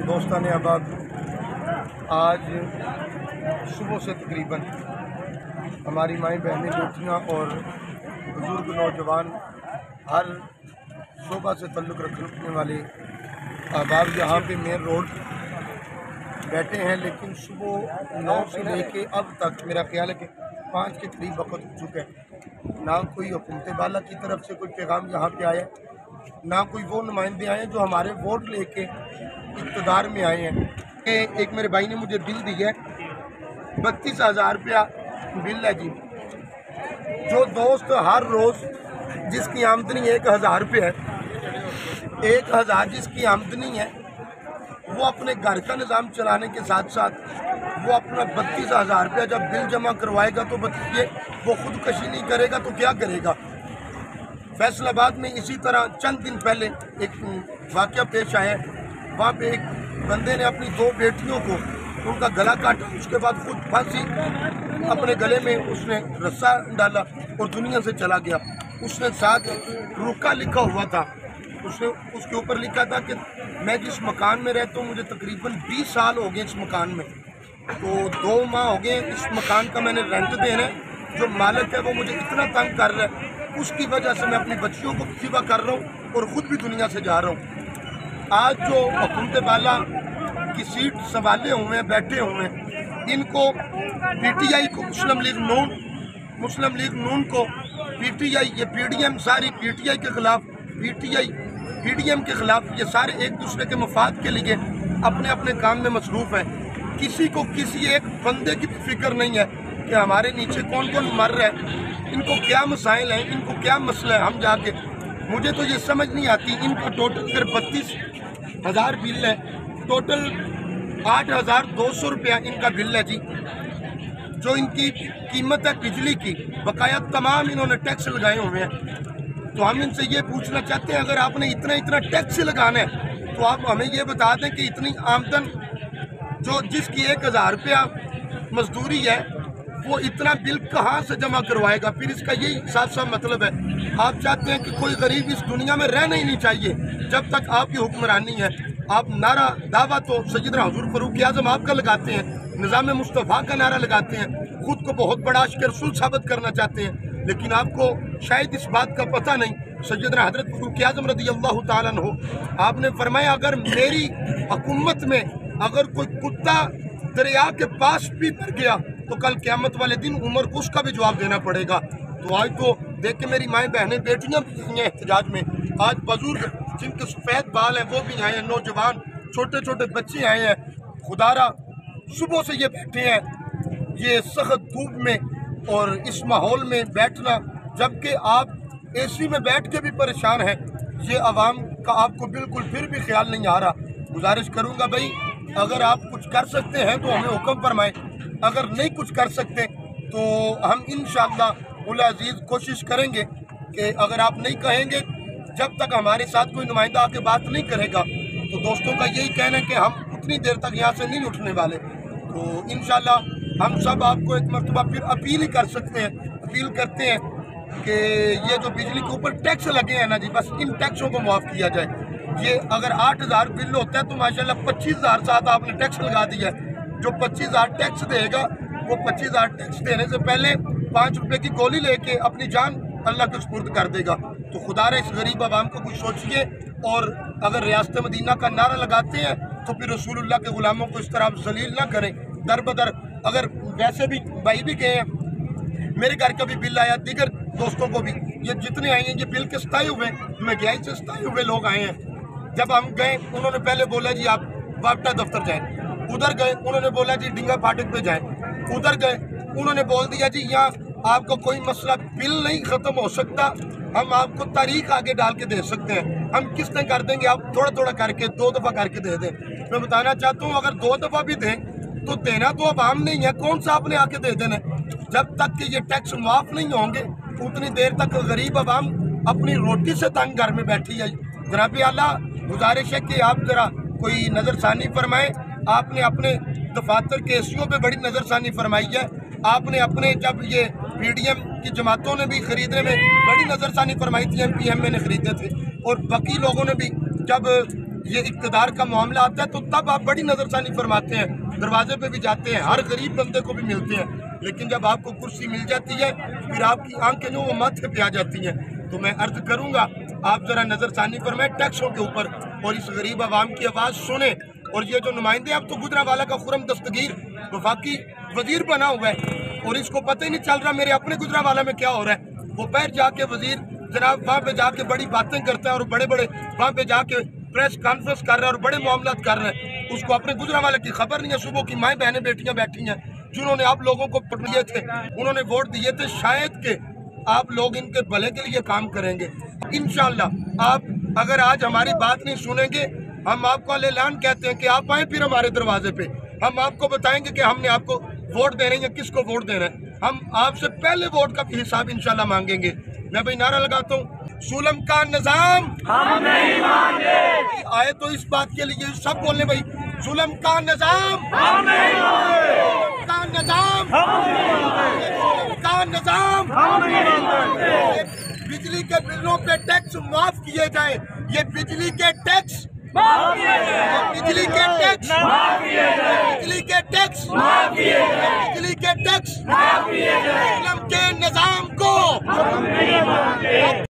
दोस्तान आबाद, आज सुबह से तकरीबन हमारी माएँ बहनें बेटियाँ और बुजुर्ग नौजवान हर शोबा से तल्लुक़ रखने वाले अहबाब यहाँ पे मेन रोड बैठे हैं। लेकिन सुबह 9 से लेके अब तक मेरा ख्याल है कि 5 के करीब वक्त हो चुका है। ना कोई हुकूमत बाला की तरफ से कोई पैगाम यहाँ पे आया, ना कोई वो नुमाइंदे आए जो हमारे वोट लेके इक़्तिदार में आए हैं। एक मेरे भाई ने मुझे बिल दिया है, 32,000 रुपया बिल है जी। जो दोस्त हर रोज़ जिसकी आमदनी 1,000 रुपये है, 1,000 जिसकी आमदनी है, वो अपने घर का निज़ाम चलाने के साथ साथ वो अपना 32,000 रुपया जब बिल जमा करवाएगा तो बताइए वो खुदकशी नहीं करेगा तो क्या करेगा। फैसलाबाद में इसी तरह चंद दिन पहले एक वाक़या पेश आया। वहाँ पे एक बंदे ने अपनी 2 बेटियों को उनका गला काटा, उसके बाद खुद फांसी अपने गले में उसने रस्सा डाला और दुनिया से चला गया। उसने साथ रुका लिखा हुआ था, उसने उसके ऊपर लिखा था कि मैं जिस मकान में रहता हूँ मुझे तकरीबन 20 साल हो गए इस मकान में, तो 2 माह हो गए इस मकान का मैंने रेंट देना है। जो मालिक है वो मुझे इतना तंग कर रहा है, उसकी वजह से मैं अपनी बच्चियों को सेवा कर रहा हूँ और ख़ुद भी दुनिया से जा रहा हूँ। आज जो हुकूमत बाला की सीट संभाले हुए हैं, बैठे हुए हैं, इनको PTI को मुस्लिम लीग नून को PTI, ये PDM सारी PTI के ख़िलाफ़, PTI PDM के ख़िलाफ़, ये सारे एक दूसरे के मफाद के लिए अपने अपने काम में मसरूफ़ हैं। किसी को किसी एक बंदे की फिक्र नहीं है कि हमारे नीचे कौन कौन मर रहा है, इनको क्या मसाइल हैं, इनको क्या मसला है। हम जाके मुझे तो ये समझ नहीं आती, इनका टोटल अगर 32,000 बिल है, टोटल 8,200 रुपया इनका बिल है जी। जो इनकी कीमत है बिजली की, बकाया तमाम इन्होंने टैक्स लगाए हुए हैं। तो हम इनसे ये पूछना चाहते हैं, अगर आपने इतना टैक्स लगाना है तो आप हमें ये बता दें कि इतनी आमदन जो जिसकी 1,000 रुपया मजदूरी है वो इतना बिल कहाँ से जमा करवाएगा। फिर इसका यही साफ साफ मतलब है, आप चाहते हैं कि कोई गरीब इस दुनिया में रहना ही नहीं चाहिए जब तक आपकी हुक्मरानी है। आप नारा दावा तो सैयदना हुजूर फारूक आज़म आपका लगाते हैं, निज़ाम मुस्तफ़ा का नारा लगाते हैं, खुद को बहुत बड़ा आशिक़ रसूल साबित करना चाहते हैं, लेकिन आपको शायद इस बात का पता नहीं। सैयदना हज़रत फारूक आज़म रज़ियल्लाहु ताला अन्हु आपने फरमाया, अगर मेरी हुकूमत में अगर कोई कुत्ता दरिया के पास भी मर गया तो कल क़यामत वाले दिन उमर को उसका भी जवाब देना पड़ेगा। तो आज तो देख के मेरी माएँ बहनें बेटियाँ भी आई हैं एहतजाज में, आज बुजुर्ग जिनके सफ़ेद बाल हैं वो भी आए हैं, नौजवान छोटे छोटे बच्चे आए हैं। खुदारा सुबह से ये बैठे हैं ये सख्त धूप में और इस माहौल में बैठना, जबकि आप AC में बैठ के भी परेशान हैं। ये आवाम का आपको बिल्कुल फिर भी ख्याल नहीं आ रहा। गुजारिश करूँगा भाई, अगर आप कुछ कर सकते हैं तो हमें हुक्म फरमाएं, अगर नहीं कुछ कर सकते तो हम इंशाअल्लाह उल अज़ीज़ कोशिश करेंगे कि अगर आप नहीं कहेंगे, जब तक हमारे साथ कोई नुमाइंदा आके बात नहीं करेगा, तो दोस्तों का यही कहना है कि हम उतनी देर तक यहाँ से नहीं उठने वाले। तो इंशाअल्लाह हम सब आपको एक मरतबा फिर अपील ही कर सकते हैं, अपील करते हैं कि ये जो बिजली के ऊपर टैक्स लगे हैं ना जी, बस इन टैक्सों को माफ़ किया जाए। ये अगर 8,000 बिल होता है तो माशाल्लाह 25,000 साथ आपने टैक्स लगा दिया है। जो 25,000 टैक्स देगा वो 25,000 टैक्स देने से पहले 5 रुपये की गोली लेके अपनी जान अल्लाह के सुपुर्द कर देगा। तो खुदारा इस गरीब आवाम को कुछ सोचिए, और अगर रियासत मदीना का नारा लगाते हैं तो फिर रसूलुल्लाह के गुलामों को इस तरह आप जलील ना करें। दर बदर अगर वैसे भी भाई भी गए हैं, मेरे घर का भी बिल आया, दीगर दोस्तों को भी, ये जितने आए हैं ये बिल के सताए हुए, महंगाई से सताए हुए लोग आए हैं। जब हम गए उन्होंने पहले बोला जी आप वापटा दफ्तर जाएं, उधर गए उन्होंने बोला जी डिंगा फाटक पे जाएं, उधर गए उन्होंने बोल दिया जी यहाँ आपका कोई मसला बिल नहीं ख़त्म हो सकता, हम आपको तारीख आगे डाल के दे सकते हैं। हम किस तरह कर देंगे, आप थोड़ा थोड़ा करके 2 दफ़ा करके दे दें। मैं बताना चाहता हूँ अगर 2 दफ़ा भी दें तो देना तो अब आम नहीं है, कौन सा आपने आके दे देना। जब तक कि ये टैक्स माफ़ नहीं होंगे उतनी देर तक गरीब आवाम अपनी रोटी से तंग घर में बैठी है। जनाब आला गुजारिश है कि आप ज़रा कोई नज़रसानी फरमाएं। आपने अपने दफातर के एसियों पे बड़ी नज़रसानी फरमाई है, आपने अपने जब ये PDM की जमातों ने भी खरीदने में बड़ी नज़रसानी फरमाई थी, MPM ने खरीदे थे, और बाकी लोगों ने भी जब ये इक़्तिदार का मामला आता है तो तब आप बड़ी नज़रसानी फरमाते हैं, दरवाजे पे भी जाते हैं, हर गरीब बंदे को भी मिलते हैं, लेकिन जब आपको कुर्सी मिल जाती है फिर आपकी आंखें जो वो माथे पे आ जाती हैं। तो मैं अर्ज करूँगा आप ज़रा नज़रसानी फरमाएं टैक्सों के ऊपर और इस गरीब आवाम की आवाज़ सुने। और ये जो नुमाइंदे, अब तो गुजरावाला का खुरम दस्तगीर वफाकी वजीर बना हुआ है और इसको पता ही नहीं चल रहा मेरे अपने गुजरावाला में क्या हो रहा है। वो पैर जाके वजीर जनाब वहाँ पे जाके बड़ी बातें करता है और बड़े बड़े वहाँ पे जाके प्रेस कॉन्फ्रेंस कर रहा है और बड़े मामला कर रहे हैं, उसको अपने गुजरावाला की खबर नहीं है। सुबह की माएँ बहनें बेटियाँ बैठी हैं जिन्होंने आप लोगों को दिए थे, उन्होंने वोट दिए थे, शायद के आप लोग इनके भले के लिए काम करेंगे इंशाल्लाह। आप अगर आज हमारी बात नहीं सुनेंगे, हम आपको ऐलान कहते हैं कि आप आए फिर हमारे दरवाजे पे, हम आपको बताएंगे कि हमने आपको वोट देना है या किसको वोट देना है। हम आपसे पहले वोट का भी हिसाब इंशाल्लाह मांगेंगे। मैं भाई नारा लगाता हूँ, जुल्म का निजाम हम नहीं मांगे। आए तो इस बात के लिए सब बोलने भाई, जुल्म का निजाम हम नहीं मांगे, का निजाम हम नहीं मांगे, का निजाम हम नहीं मांगे। बिजली के बिलों पे टैक्स माफ किए जाए, ये बिजली के टैक्स माफ किए जाए, बिजली के टैक्स माफ किए जाए, बिजली के टैक्स माफ किए जाए, बिजली के टैक्स माफ किए जाए। जुल्म के निजाम को हम नहीं मांगे।